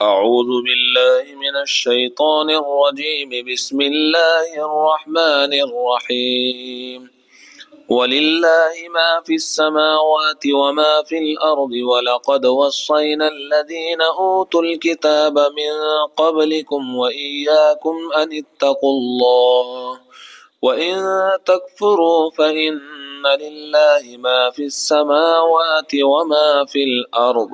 أعوذ بالله من الشيطان الرجيم بسم الله الرحمن الرحيم ولله ما في السماوات وما في الأرض ولقد وصينا الذين أوتوا الكتاب من قبلكم وإياكم أن اتقوا الله وَإِن تَكْفُرُوا فَإِنَّ لِلَّهِ مَا فِي السَّمَاوَاتِ وَمَا فِي الْأَرْضِ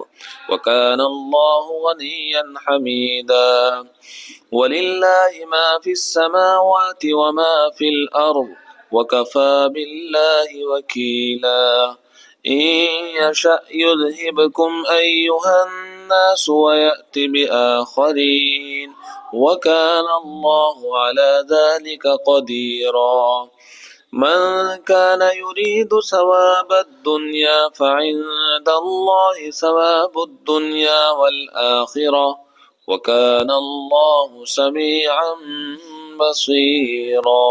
وَكَانَ اللَّهُ غَنِيًّا حَمِيدًا وَلِلَّهِ مَا فِي السَّمَاوَاتِ وَمَا فِي الْأَرْضِ وَكَفَى بِاللَّهِ وَكِيلًا إِن يَشَأْ يُذْهِبْكُمْ أَيُّهَا النَّاسُ وَيَأْتِ بِآخَرِينَ وَكَانَ اللَّهُ عَلَى ذَلِكَ قَدِيرًا من كان يريد ثواب الدنيا فعند الله ثواب الدنيا والآخرة وكان الله سميعا بصيرا۔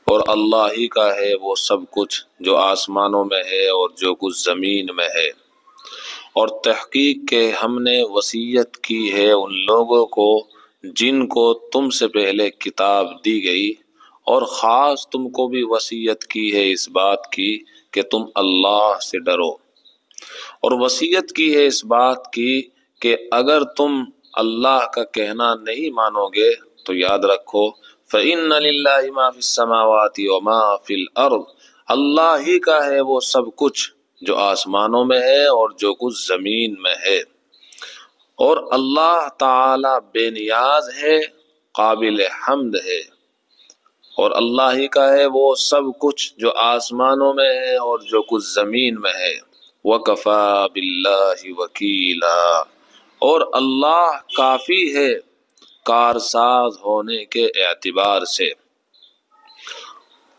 اور اللہ ہی کا ہے وہ سب کچھ جو آسمانوں میں ہے اور جو کچھ زمین میں ہے، اور تحقیق کہ ہم نے وصیت کی ہے ان لوگوں کو جن کو تم سے پہلے کتاب دی گئی، اور خاص تم کو بھی وصیت کی ہے اس بات کی کہ تم اللہ سے ڈرو، اور وصیت کی ہے اس بات کی کہ اگر تم اللہ کا کہنا نہیں مانو گے تو یاد رکھو فَإِنَّ لِلَّهِ مَا فِي السَّمَاوَاتِ وَمَا فِي الْأَرْضِ، اللہ ہی کا ہے وہ سب کچھ جو آسمانوں میں ہے اور جو کچھ زمین میں ہے، اور اللہ تعالی بے نیاز ہے، قابل حمد ہے، اور اللہ ہی کا ہے وہ سب کچھ جو آسمانوں میں ہے اور جو کچھ زمین میں ہے۔ وَكَفَى بِاللَّهِ وَكِيلًا، اور اللہ کافی ہے کارساز ہونے کے اعتبار سے۔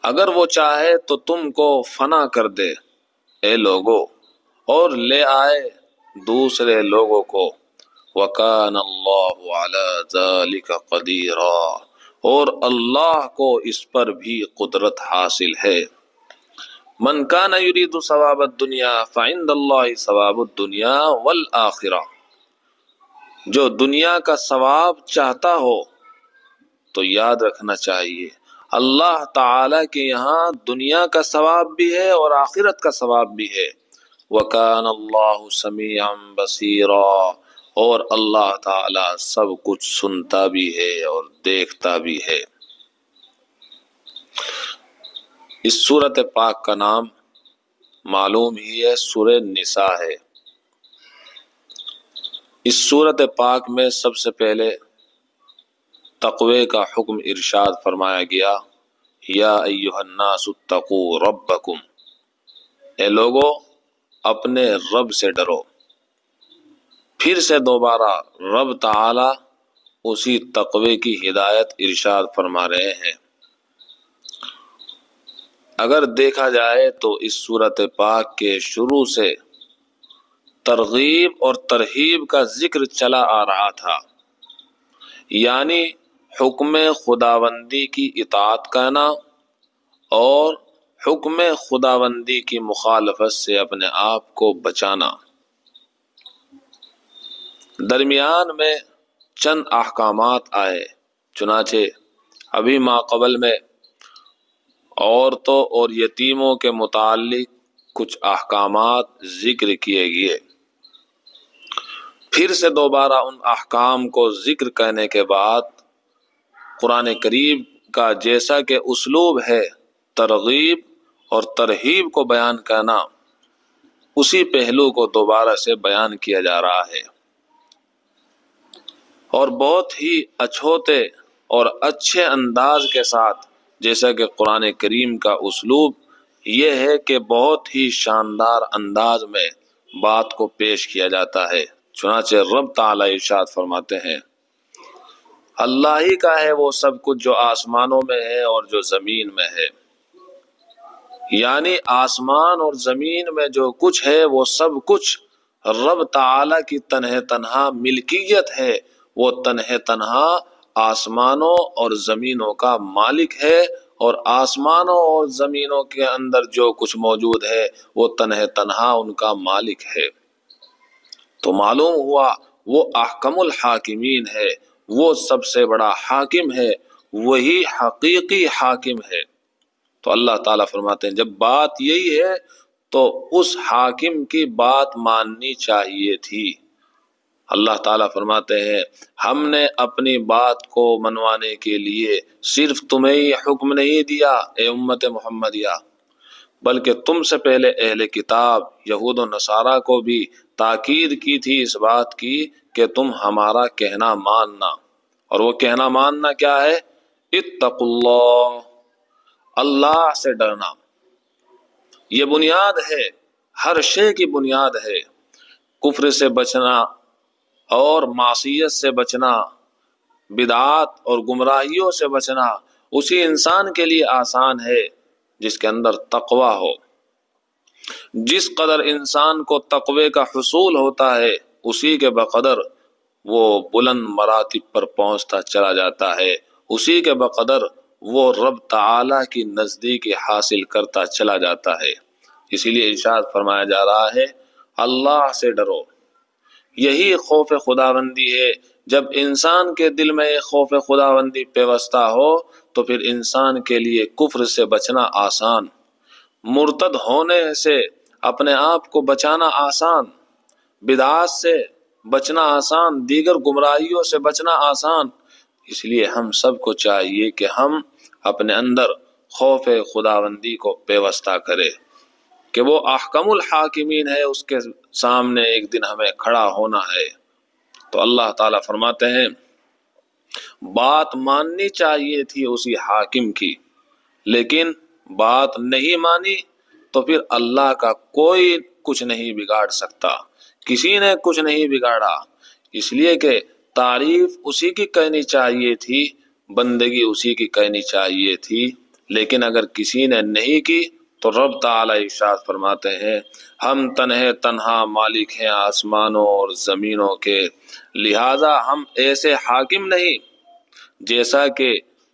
اگر وہ چاہے تو تم کو فنا کر دے اے لوگو، اور لے آئے دوسرے لوگوں کو، وَكَانَ اللَّهُ عَلَى ذَلِكَ قَدِيرًا، اور اللہ کو اس پر بھی قدرت حاصل ہے۔ من کان یرید ثواب الدنیا فعند اللہ ثواب الدنیا والآخرہ، جو دنیا کا ثواب چاہتا ہو تو یاد رکھنا چاہیے اللہ تعالی کے یہاں دنیا کا ثواب بھی ہے اور آخرت کا ثواب بھی ہے۔ وَكَانَ اللَّهُ سَمِيعًا بَصِيرًا، اور اللہ تعالی سب کچھ سنتا بھی ہے اور دیکھتا بھی ہے۔ اس سورت پاک کا نام معلوم ہی ہے سورہ نساء ہے۔ اس سورت پاک میں سب سے پہلے تقوی کا حکم ارشاد فرمایا گیا، یا ایھا الناس اتقوا ربکم، اے لوگو اپنے رب سے ڈرو۔ پھر سے دوبارہ رب تعالی اسی تقوی کی ہدایت ارشاد فرما رہے ہیں۔ اگر دیکھا جائے تو اس سورت پاک کے شروع سے ترغیب اور ترہیب کا ذکر چلا آ رہا تھا، یعنی حکم خداوندی کی اطاعت کرنا اور حکم خداوندی کی مخالفت سے اپنے آپ کو بچانا۔ درمیان میں چند احکامات آئے، چنانچہ ابھی ماقبل میں عورتوں اور یتیموں کے متعلق کچھ احکامات ذکر کیے گئے۔ پھر سے دوبارہ ان احکام کو ذکر کرنے کے بعد قرآن کریم کا جیسا کہ اسلوب ہے ترغیب اور ترہیب کو بیان کرنا، اسی پہلو کو دوبارہ سے بیان کیا جا رہا ہے، اور بہت ہی اچھوتے اور اچھے انداز کے ساتھ، جیسا کہ قرآن کریم کا اسلوب یہ ہے کہ بہت ہی شاندار انداز میں بات کو پیش کیا جاتا ہے۔ چنانچہ رب تعالی ارشاد فرماتے ہیں، اللہ ہی کا ہے وہ سب کچھ جو آسمانوں میں ہے اور جو زمین میں ہے، یعنی آسمان اور زمین میں جو کچھ ہے وہ سب کچھ رب تعالی کی تنہا ملکیت ہے، وہ تنہا آسمانوں اور زمینوں کا مالک ہے، اور آسمانوں اور زمینوں کے اندر جو کچھ موجود ہے وہ تنہا ان کا مالک ہے۔ تو معلوم ہوا وہ احکم الحاکمین ہے، وہ سب سے بڑا حاکم ہے، وہی حقیقی حاکم ہے۔ تو اللہ تعالیٰ فرماتے ہیں جب بات یہی ہے تو اس حاکم کی بات ماننی چاہیے تھی۔ اللہ تعالیٰ فرماتے ہیں ہم نے اپنی بات کو منوانے کے لیے صرف تمہیں ہی حکم نہیں دیا اے امت محمدیہ، بلکہ تم سے پہلے اہل کتاب یہود و نصارہ کو بھی تاکید کی تھی اس بات کی کہ تم ہمارا کہنا ماننا۔ اور وہ کہنا ماننا کیا ہے؟ اتقوا اللہ، اللہ سے ڈرنا۔ یہ بنیاد ہے، ہر شے کی بنیاد ہے۔ کفر سے بچنا اور معصیت سے بچنا، بدعات اور گمراہیوں سے بچنا اسی انسان کے لیے آسان ہے جس کے اندر تقوی ہو۔ جس قدر انسان کو تقوی کا حصول ہوتا ہے اسی کے بقدر وہ بلند مراتب پر پہنچتا چلا جاتا ہے، اسی کے بقدر وہ رب تعالی کی نزدیکی حاصل کرتا چلا جاتا ہے۔ اسی لیے ارشاد فرمایا جا رہا ہے اللہ سے ڈرو۔ یہی خوف خداوندی ہے۔ جب انسان کے دل میں خوف خداوندی پیوستہ ہو تو پھر انسان کے لیے کفر سے بچنا آسان، مرتد ہونے سے اپنے آپ کو بچانا آسان، بدعات سے بچنا آسان، دیگر گمراہیوں سے بچنا آسان۔ اس لیے ہم سب کو چاہیے کہ ہم اپنے اندر خوف خداوندی کو پیوستہ کرے کہ وہ احکم الحاکمین ہے، اس کے سامنے ایک دن ہمیں کھڑا ہونا ہے۔ تو اللہ تعالیٰ فرماتے ہیں بات ماننی چاہیے تھی اسی حاکم کی، لیکن بات نہیں مانی تو پھر اللہ کا کوئی کچھ نہیں بگاڑ سکتا، کسی نے کچھ نہیں بگاڑا، اس لیے کہ تعریف اسی کی کہنی چاہیے تھی، بندگی اسی کی کہنی چاہیے تھی، لیکن اگر کسی نے نہیں کی تو رب تعالی ارشاد فرماتے ہیں ہم تنہا مالک ہیں آسمانوں اور زمینوں کے، لہذا ہم ایسے حاکم نہیں جیسا کہ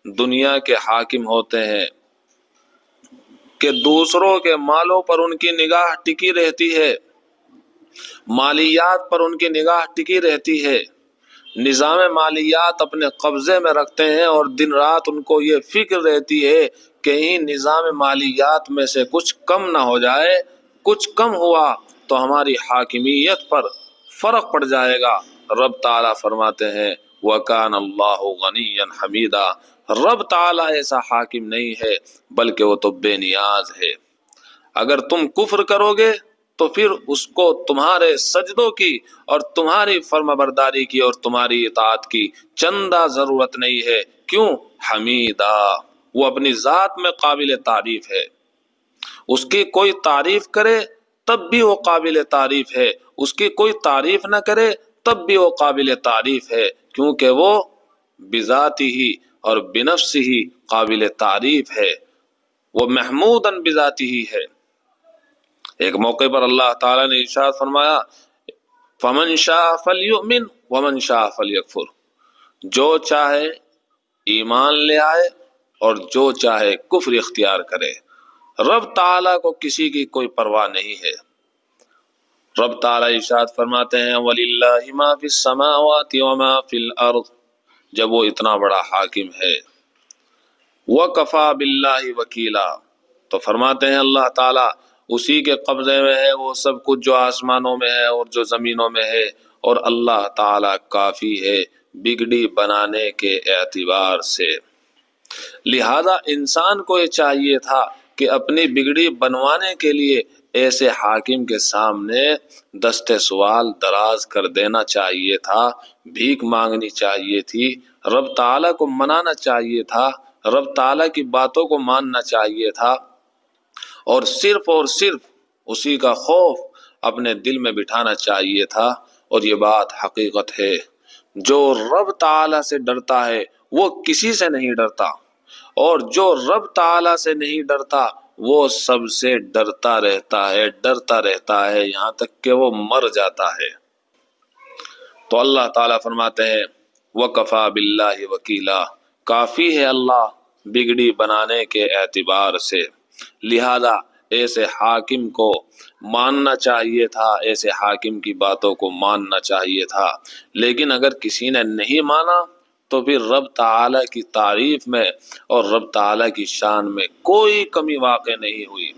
دنیا کے حاکم ہوتے ہیں کہ دوسروں کے مالوں پر ان کی نگاہ ٹکی رہتی ہے، مالیات پر ان کی نگاہ ٹکی رہتی ہے، نظام مالیات اپنے قبضے میں رکھتے ہیں اور دن رات ان کو یہ فکر رہتی ہے کہیں نظام مالیات میں سے کچھ کم نہ ہو جائے، کچھ کم ہوا تو ہماری حاکمیت پر فرق پڑ جائے گا۔ رب تعالیٰ فرماتے ہیں وَكَانَ اللَّهُ غَنِيًّا حَمِيدًا، رب تعالیٰ ایسا حاکم نہیں ہے بلکہ وہ تو بے نیاز ہے۔ اگر تم کفر کرو گے تو پھر اس کو تمہارے سجدوں کی اور تمہاری فرما برداری کی اور تمہاری اطاعت کی چندہ ضرورت نہیں ہے۔ کیوں؟ حمیدہ، وہ اپنی ذات میں قابل تعریف ہے، اس کی کوئی تعریف کرے تب بھی وہ قابل تعریف ہے، اس کی کوئی تعریف نہ کرے تب بھی وہ قابل تعریف ہے، کیونکہ وہ بذاتی ہی اور بنفس ہی قابل تعریف ہے، وہ محمودن بذاتی ہی ہے۔ ایک موقع پر اللہ تعالیٰ نے ارشاد فرمایا فَمَنْ شَاءَ فَلْيُؤْمِنْ وَمَنْ شَاءَ فَلْيَكْفُرْ، جو چاہے ایمان لے آئے اور جو چاہے کفر اختیار کرے۔ رب تعالیٰ کو کسی کی کوئی پرواہ نہیں ہے۔ رب تعالیٰ ارشاد فرماتے ہیں وَلِلَّهِ مَا فِي السَّمَاوَاتِ وَمَا فِي الْأَرْضِ، جب وہ اتنا بڑا حاکم ہے وَكَفَى بِاللَّهِ وَكِيلًا، تو فرماتے ہیں اللہ تعالیٰ اسی کے قبضے میں ہے وہ سب کچھ جو آسمانوں میں ہے اور جو زمینوں میں ہے، اور اللہ تعالیٰ کافی ہے بگڑی بنانے کے اعتبار سے۔ لہذا انسان کو یہ چاہیے تھا کہ اپنی بگڑی بنوانے کے لیے ایسے حاکم کے سامنے دست سوال دراز کر دینا چاہیے تھا، بھیک مانگنی چاہیے تھی، رب تعالیٰ کو منانا چاہیے تھا، رب تعالیٰ کی باتوں کو ماننا چاہیے تھا، اور صرف اسی کا خوف اپنے دل میں بٹھانا چاہیے تھا۔ اور یہ بات حقیقت ہے، جو رب تعالیٰ سے ڈرتا ہے وہ کسی سے نہیں ڈرتا، اور جو رب تعالیٰ سے نہیں ڈرتا وہ سب سے ڈرتا رہتا ہے یہاں تک کہ وہ مر جاتا ہے۔ تو اللہ تعالیٰ فرماتے ہیں وَكَفَى بِاللَّهِ وَكِيلًا، کافی ہے اللہ بگڑی بنانے کے اعتبار سے، لہذا ایسے حاکم کو ماننا چاہیے تھا، ایسے حاکم کی باتوں کو ماننا چاہیے تھا۔ لیکن اگر کسی نے نہیں مانا تو پھر رب تعالیٰ کی تعریف میں اور رب تعالیٰ کی شان میں کوئی کمی واقع نہیں ہوئی۔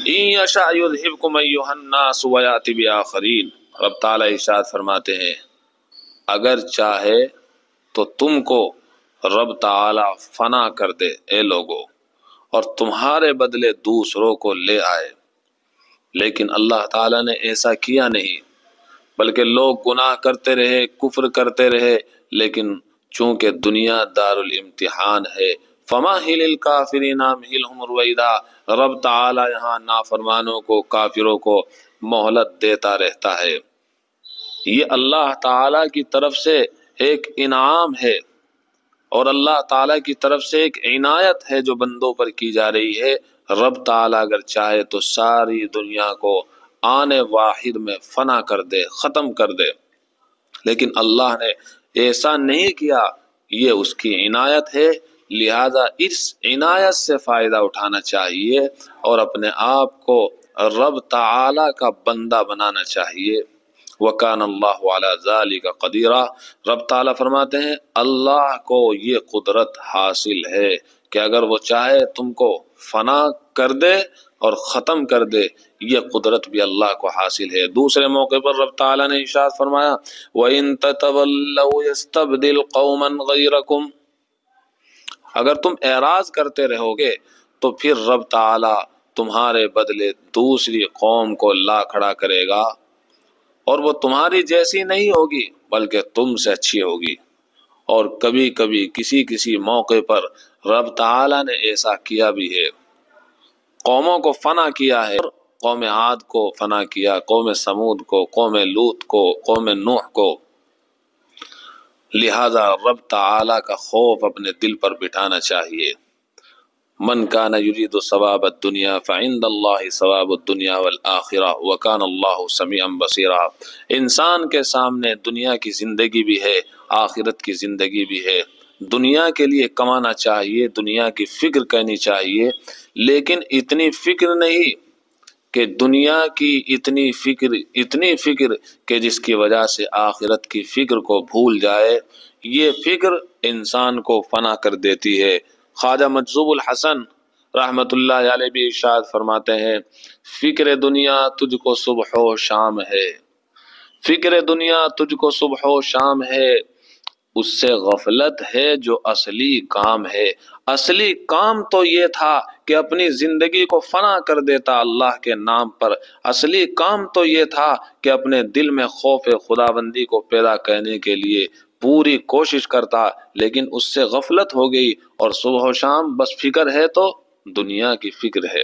إِن يَشَأْ يُذْهِبْكُمْ أَيُّهَا النَّاسُ وَيَأْتِ بِآخَرِينَ، رب تعالیٰ ارشاد فرماتے ہیں اگر چاہے تو تم کو رب تعالیٰ فنا کر دے اے لوگو، اور تمہارے بدلے دوسروں کو لے آئے، لیکن اللہ تعالیٰ نے ایسا کیا نہیں، بلکہ لوگ گناہ کرتے رہے، کفر کرتے رہے، لیکن چونکہ دنیا دار الامتحان ہے، فَمَهِلِ الْكَافِرِينَ أَمْهِلْهُمْ رُوَيْدًا، رب تعالیٰ یہاں نافرمانوں کو، کافروں کو مہلت دیتا رہتا ہے۔ یہ اللہ تعالیٰ کی طرف سے ایک انعام ہے اور اللہ تعالیٰ کی طرف سے ایک عنایت ہے جو بندوں پر کی جا رہی ہے۔ رب تعالیٰ اگر چاہے تو ساری دنیا کو آنے واحد میں فنا کر دے، ختم کر دے، لیکن اللہ نے ایسا نہیں کیا، یہ اس کی عنایت ہے، لہذا اس عنایت سے فائدہ اٹھانا چاہیے اور اپنے آپ کو رب تعالیٰ کا بندہ بنانا چاہیے۔ وَكَانَ اللَّهُ عَلَى ذَلِكَ قَدِيرًا، رب تعالیٰ فرماتے ہیں اللہ کو یہ قدرت حاصل ہے کہ اگر وہ چاہے تم کو فنا کر دے اور ختم کر دے، یہ قدرت بھی اللہ کو حاصل ہے۔ دوسرے موقع پر رب تعالیٰ نے ارشاد فرمایا وَإِن تَتَوَلَّوْا يَسْتَبْدِلْ قَوْمًا غَيْرَكُمْ، اگر تم اعراض کرتے رہو گے تو پھر رب تعالیٰ تمہارے بدلے دوسری قوم کو لا کھڑا کرے گا، اور وہ تمہاری جیسی نہیں ہوگی بلکہ تم سے اچھی ہوگی۔ اور کبھی کبھی کسی موقع پر رب تعالیٰ نے ایسا کیا بھی ہے، قوموں کو فنا کیا ہے، قوم عاد کو فنا کیا، قوم سمود کو، قوم لوط کو، قوم نوح کو۔ لہذا رب تعالیٰ کا خوف اپنے دل پر بٹھانا چاہیے۔ من کان یرید ثواب الدنیا فعند اللہ ثواب الدنیا والآخرہ وکان اللہ سمیعا بصیرا، انسان کے سامنے دنیا کی زندگی بھی ہے، آخرت کی زندگی بھی ہے۔ دنیا کے لیے کمانا چاہیے، دنیا کی فکر کرنی چاہیے، لیکن اتنی فکر نہیں کہ دنیا کی اتنی فکر کہ جس کی وجہ سے آخرت کی فکر کو بھول جائے، یہ فکر انسان کو فنا کر دیتی ہے۔ خواجہ مجذوب الحسن رحمت اللہ علیہ بھی ارشاد فرماتے ہیں فکر دنیا تجھ کو صبح و شام ہے، فکر دنیا تجھ کو صبح و شام ہے، اس سے غفلت ہے جو اصلی کام ہے۔ اصلی کام تو یہ تھا کہ اپنی زندگی کو فنا کر دیتا اللہ کے نام پر، اصلی کام تو یہ تھا کہ اپنے دل میں خوف خداوندی کو پیدا کرنے کے لیے پوری کوشش کرتا، لیکن اس سے غفلت ہو گئی اور صبح و شام بس فکر ہے تو دنیا کی فکر ہے۔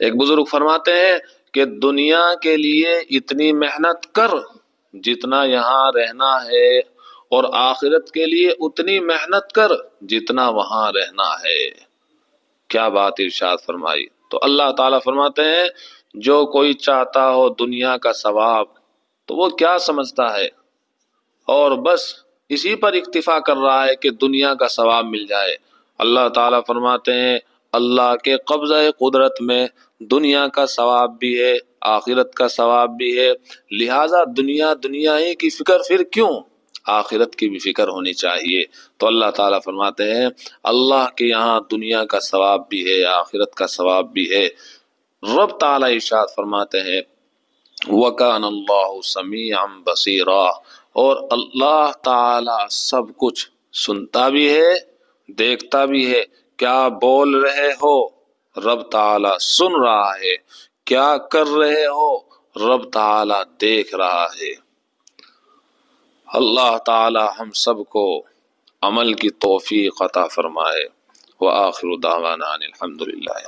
ایک بزرگ فرماتے ہیں کہ دنیا کے لیے اتنی محنت کر جتنا یہاں رہنا ہے، اور آخرت کے لیے اتنی محنت کر جتنا وہاں رہنا ہے۔ کیا بات ارشاد فرمائی۔ تو اللہ تعالیٰ فرماتے ہیں جو کوئی چاہتا ہو دنیا کا ثواب تو وہ کیا سمجھتا ہے، اور بس اسی پر اکتفا کر رہا ہے کہ دنیا کا ثواب مل جائے۔ اللہ تعالیٰ فرماتے ہیں اللہ کے قبضہ قدرت میں دنیا کا ثواب بھی ہے، آخرت کا ثواب بھی ہے، لہٰذا دنیا ہی کی فکر پھر کیوں، آخرت کی بھی فکر ہونی چاہیے۔ تو اللہ تعالیٰ فرماتے ہیں اللہ کے یہاں دنیا کا ثواب بھی ہے، آخرت کا ثواب بھی ہے۔ رب تعالیٰ ارشاد فرماتے ہیں وَكَانَ اللَّهُ سَمِيعًا بَصِيرًا، اور اللہ تعالیٰ سب کچھ سنتا بھی ہے، دیکھتا بھی ہے۔ کیا بول رہے ہو رب تعالیٰ سن رہا ہے، کیا کر رہے ہو رب تعالیٰ دیکھ رہا ہے۔ اللہ تعالی ہم سب کو عمل کی توفیق عطا فرمائے۔ وآخر دعوانا الحمدللہ۔